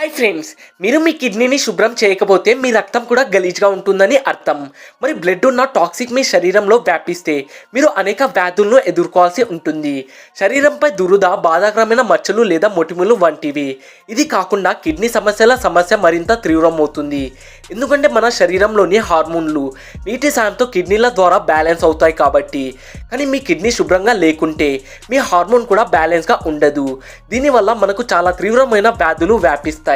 Hi friends, మీరు మీ కిడ్నీని శుభ్రం చేయకపోతే మీ రక్తం కూడా గలీజ్గా ఉంటుందని అర్థం. మరి బ్లడ్ ఉన్న టాక్సిక్ మీ శరీరంలో వ్యాపిస్తే మీరు అనేక వ్యాధులను ఎదుర్కోవాల్సి ఉంటుంది. శరీరంపై దురద, బాధాకరమైన మచ్చలు లేదా మొటిమలు వంటివి. ఇది కాకుండా కిడ్నీ సమస్య మరింత తీవ్రమవుతుంది. ఎందుకంటే మన శరీరంలోని హార్మోన్లు నీటి సాయంతో కిడ్నీల ద్వారా బ్యాలెన్స్ అవుతాయి కాబట్టి. కానీ మీ కిడ్నీ శుభ్రంగా లేకుంటే మీ హార్మోన్ కూడా బ్యాలెన్స్గా ఉండదు. దీనివల్ల మనకు చాలా తీవ్రమైన వ్యాధులు వ్యాపిస్తాయి.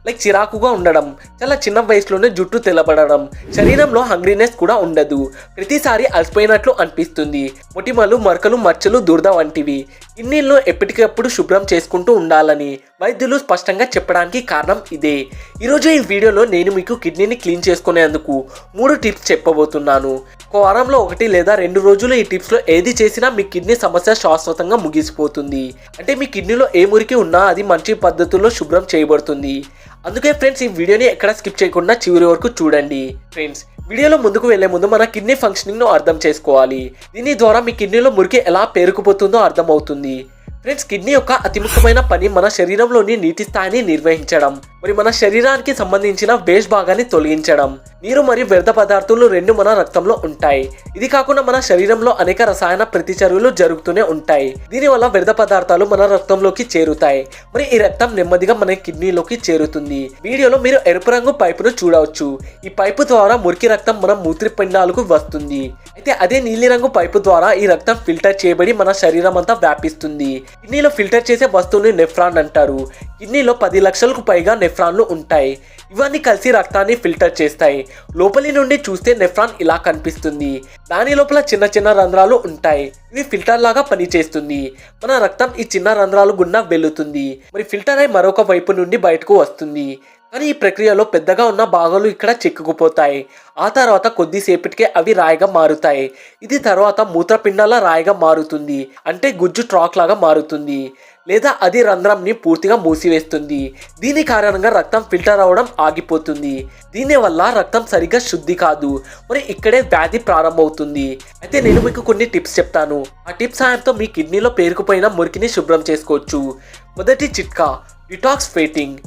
లైక్ చిరాకుగా ఉండడం, చాలా చిన్న వయసులోనే జుట్టు తెల్లబడడం, శరీరంలో హంగ్రీనెస్ కూడా ఉండదు, ప్రతిసారి అలసిపోయినట్లు అనిపిస్తుంది, మొటిమలు, మరకలు, మచ్చలు, దురద వంటివి. కిడ్నీలను ఎప్పటికప్పుడు శుభ్రం చేసుకుంటూ ఉండాలని వైద్యులు స్పష్టంగా చెప్పడానికి కారణం ఇదే. ఈరోజు ఈ వీడియోలో నేను మీకు కిడ్నీని క్లీన్ చేసుకునేందుకు 3 టిప్స్ చెప్పబోతున్నాను. ఒక వారంలో 1 లేదా 2 రోజులు ఈ టిప్స్లో ఏది చేసినా మీ కిడ్నీ సమస్య శాశ్వతంగా ముగిసిపోతుంది. అంటే మీ కిడ్నీలో ఏ మురికి ఉన్నా అది మంచి పద్ధతుల్లో శుభ్రం చేయబడుతుంది. అందుకే ఫ్రెండ్స్, ఈ వీడియోని ఎక్కడ స్కిప్ చేయకుండా చివరి వరకు చూడండి. ఫ్రెండ్స్, వీడియోలో ముందుకు వెళ్లే ముందు మన కిడ్నీ ఫంక్షనింగ్ను అర్థం చేసుకోవాలి. దీని ద్వారా మీ కిడ్నీలో మురికి ఎలా పేరుకుపోతుందో అర్థమవుతుంది. ఫ్రెండ్స్, కిడ్నీ యొక్క అతి ముఖ్యమైన పని మన శరీరంలోని నీటి స్థాయిని నిర్వహించడం, మరి మన శరీరానికి సంబంధించిన వేస్ట్ భాగాన్ని తొలగించడం. నీరు మరియు వ్యర్థ పదార్థాలు రెండు మన రక్తంలో ఉంటాయి. ఇది కాకుండా మన శరీరంలో అనేక రసాయన ప్రతిచర్యలు జరుగుతూనే ఉంటాయి. దీనివల్ల వ్యర్థ పదార్థాలు మన రక్తంలోకి చేరుతాయి. మరి ఈ రక్తం నెమ్మదిగా మన కిడ్నీలోకి చేరుతుంది. వీడియోలో మీరు ఎరుపు రంగు పైపును చూడవచ్చు. ఈ పైపు ద్వారా మురికి రక్తం మన మూత్రపిండాలకు వస్తుంది. అయితే అదే నీలిరంగు పైపు ద్వారా ఈ రక్తం ఫిల్టర్ చేయబడి మన శరీరం అంతా వ్యాపిస్తుంది. కిడ్నీలో ఫిల్టర్ చేసే వస్తువుని నెఫ్రాన్ అంటారు. కిడ్నీలో 10 లక్షలకు పైగా నెఫ్రాన్లు ఉంటాయి. ఇవన్నీ కలిసి రక్తాన్ని ఫిల్టర్ చేస్తాయి. లోపలి నుండి చూస్తే నెఫ్రాన్ ఇలా కనిపిస్తుంది. దాని లోపల చిన్న చిన్న రంధ్రాలు ఉంటాయి. ఇవి ఫిల్టర్ లాగా పనిచేస్తుంది. మన రక్తం ఈ చిన్న రంధ్రాలు గుండా వెళ్తుంది. మరి ఫిల్టర్ అయి మరొక వైపు నుండి బయటకు వస్తుంది. కానీ ఈ ప్రక్రియలో పెద్దగా ఉన్న భాగాలు ఇక్కడ చిక్కుకుపోతాయి. ఆ తర్వాత కొద్దిసేపటికే అవి రాయిగా మారుతాయి. ఇది తర్వాత మూత్రపిండాల రాయిగా మారుతుంది. అంటే గుజ్జు ట్రాక్ లాగా మారుతుంది. లేదా అది రంధ్రంని పూర్తిగా మూసివేస్తుంది. దీని కారణంగా రక్తం ఫిల్టర్ అవ్వడం ఆగిపోతుంది. దీనివల్ల రక్తం సరిగ్గా శుద్ధి కాదు. మరి ఇక్కడే వ్యాధి ప్రారంభమవుతుంది. అయితే నేను మీకు కొన్ని టిప్స్ చెప్తాను. ఆ టిప్స్ సాయంతో మీ కిడ్నీలో పేరుకుపోయిన మురికిని శుభ్రం చేసుకోవచ్చు. మొదటి చిట్కా, డిటాక్స్ ఫేటింగ్.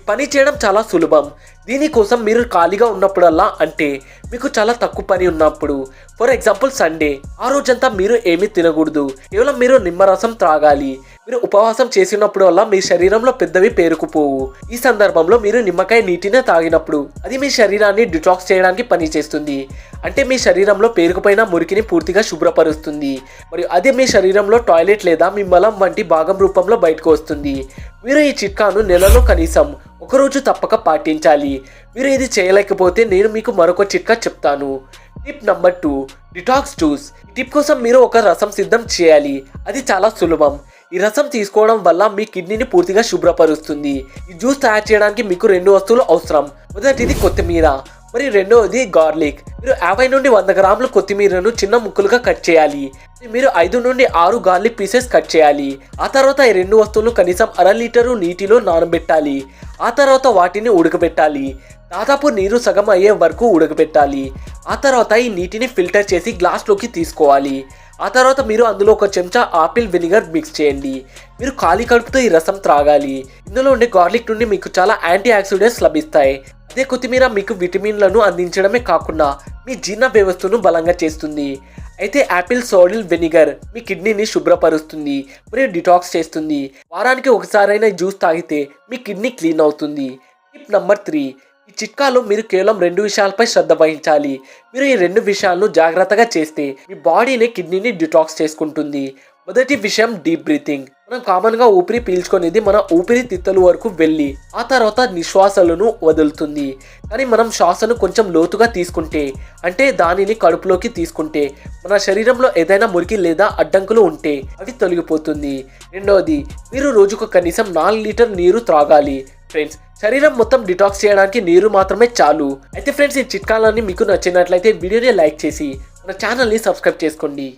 పని చేయడం చాలా సులభం. దీనికోసం మీరు ఖాళీగా ఉన్నప్పుడల్లా, అంటే మీకు చాలా తక్కువ పని ఉన్నప్పుడు, ఫర్ ఎగ్జాంపుల్ సండే, ఆ రోజంతా మీరు ఏమీ తినకూడదు. కేవలం మీరు నిమ్మరసం త్రాగాలి. మీరు ఉపవాసం చేసినప్పుడు వల్ల మీ శరీరంలో పెద్దవి పేరుకుపోవు. ఈ సందర్భంలో మీరు నిమ్మకాయ నీటిని తాగినప్పుడు అది మీ శరీరాన్ని డిటాక్స్ చేయడానికి పనిచేస్తుంది. అంటే మీ శరీరంలో పేరుకుపోయిన మురికిని పూర్తిగా శుభ్రపరుస్తుంది. మరియు అదే మీ శరీరంలో టాయిలెట్ లేదా మీ మలం వంటి భాగం రూపంలో బయటకు వస్తుంది. మీరు ఈ చిట్కాను నెలలో కనీసం 1 రోజు తప్పక పాటించాలి. మీరు ఇది చేయలేకపోతే నేను మీకు మరొక చిట్కా చెప్తాను. Tip number 2, detox juice. ఈ టిప్ కోసం మీరు ఒక రసం సిద్ధం చేయాలి. అది చాలా సులభం. ఈ రసం తీసుకోవడం వల్ల మీ కిడ్నీని పూర్తిగా శుభ్రపరుస్తుంది. ఈ జ్యూస్ తయారు చేయడానికి మీకు 2 వస్తువులు అవసరం. మొదటిది కొత్తిమీర, మరి రెండవది గార్లిక్. మీరు 50 నుండి 100 గ్రాముల కొత్తిమీరను చిన్న ముక్కలుగా కట్ చేయాలి. మీరు 5 నుండి 6 గార్లిక్ పీసెస్ కట్ చేయాలి. ఆ తర్వాత ఈ 2 వస్తువులు కనీసం 1/2 లీటరు నీటిలో నానబెట్టాలి. ఆ తర్వాత వాటిని ఉడకబెట్టాలి. దాదాపు నీరు సగం అయ్యే వరకు ఉడకబెట్టాలి. ఆ తర్వాత ఈ నీటిని ఫిల్టర్ చేసి గ్లాస్లోకి తీసుకోవాలి. ఆ తర్వాత మీరు అందులో 1 చెంచా ఆపిల్ వెనిగర్ మిక్స్ చేయండి. మీరు ఖాళీ కడుపుతో ఈ రసం త్రాగాలి. ఇందులో ఉండే గార్లిక్ నుండి మీకు చాలా యాంటీ ఆక్సిడెంట్స్ లభిస్తాయి. అదే కొత్తిమీర మీకు విటమిన్లను అందించడమే కాకుండా మీ జీర్ణ వ్యవస్థను బలంగా చేస్తుంది. అయితే యాపిల్ సోడిల్ వెనిగర్ మీ కిడ్నీని శుభ్రపరుస్తుంది మరియు డిటాక్స్ చేస్తుంది. వారానికి ఒకసారైనా జ్యూస్ తాగితే మీ కిడ్నీ క్లీన్ అవుతుంది. టిప్ నంబర్ 3, ఈ చిట్కాలో మీరు కేవలం 2 విషయాలపై శ్రద్ధ వహించాలి. మీరు ఈ 2 విషయాలను జాగ్రత్తగా చేస్తే మీ బాడీని, కిడ్నీని డిటాక్స్ చేసుకుంటుంది. మొదటి విషయం, డీప్ బ్రీతింగ్. మనం కామన్గా ఊపిరి పీల్చుకునేది మన ఊపిరితిత్తుల వరకు వెళ్ళి ఆ తర్వాత నిశ్వాసలను వదులుతుంది. కానీ మనం శ్వాసను కొంచెం లోతుగా తీసుకుంటే, అంటే దానిని కడుపులోకి తీసుకుంటే మన శరీరంలో ఏదైనా మురికి లేదా అడ్డంకులు ఉంటే అవి తొలగిపోతుంది. రెండవది, మీరు రోజుకు కనీసం 4 లీటర్ నీరు త్రాగాలి. ఫ్రెండ్స్, శరీరం మొత్తం డిటాక్స్ చేయడానికి నీరు మాత్రమే చాలు. అయితే ఫ్రెండ్స్, ఈ చిట్కాలన్నీ మీకు నచ్చినట్లయితే వీడియోని లైక్ చేసి మన ఛానల్ని సబ్స్క్రైబ్ చేసుకోండి.